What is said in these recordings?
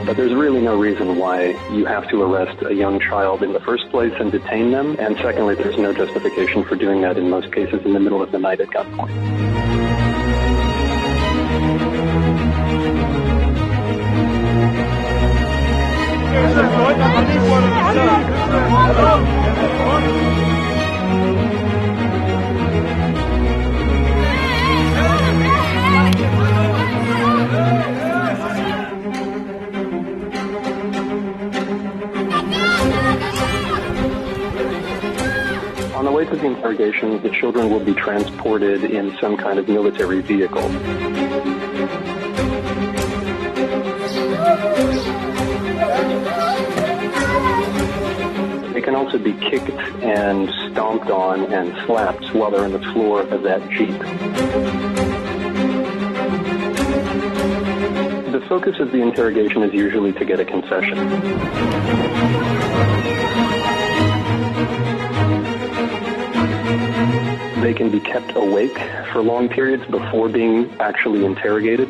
But there's really no reason why you have to arrest a young child in the first place and detain them. And secondly, there's no justification for doing that in most cases in the middle of the night at gunpoint. On the way to the interrogation, the children will be transported in some kind of military vehicle. They can also be kicked and stomped on and slapped while they're on the floor of that Jeep. The focus of the interrogation is usually to get a confession. They can be kept awake for long periods before being actually interrogated.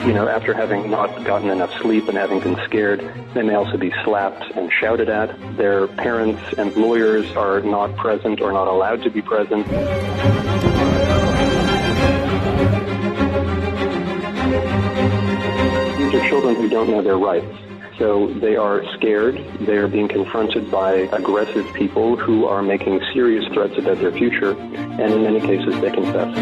You know, after having not gotten enough sleep and having been scared, they may also be slapped and shouted at. Their parents and lawyers are not present or not allowed to be present. These are children who don't know their rights. So they are scared, they are being confronted by aggressive people who are making serious threats about their future, and in many cases they confess.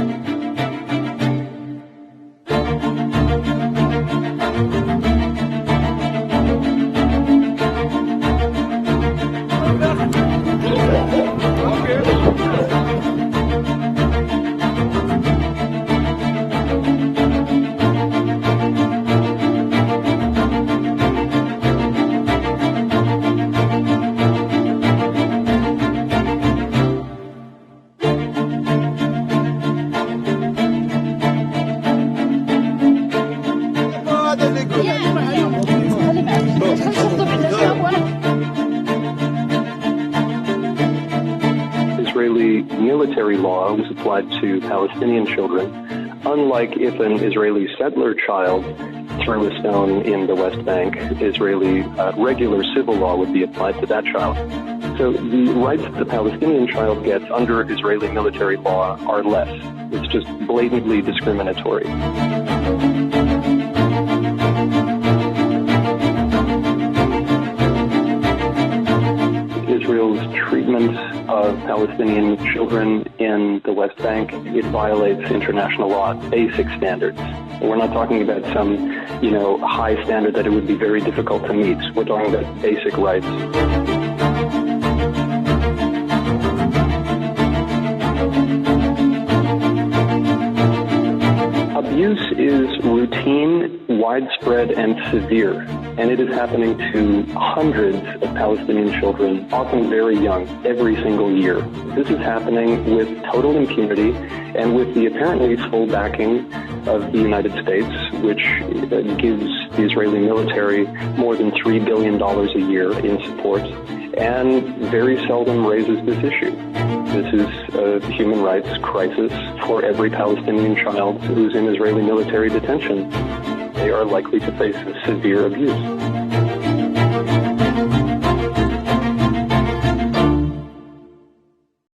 Israeli military law was applied to Palestinian children, unlike if an Israeli settler child threw a stone in the West Bank, Israeli regular civil law would be applied to that child. So the rights that the Palestinian child gets under Israeli military law are less. It's just blatantly discriminatory. Israel's treatment of Palestinian children in the West Bank, it violates international law basic standards. We're not talking about some, high standard that it would be very difficult to meet. We're talking about basic rights. Abuse is routine, widespread, and severe, and it is happening to hundreds of Palestinian children, often very young, every single year. This is happening with total impunity and with the apparently full backing of the United States, which gives the Israeli military more than $3 billion a year in support, and very seldom raises this issue. This is a human rights crisis for every Palestinian child who's in Israeli military detention. They are likely to face severe abuse.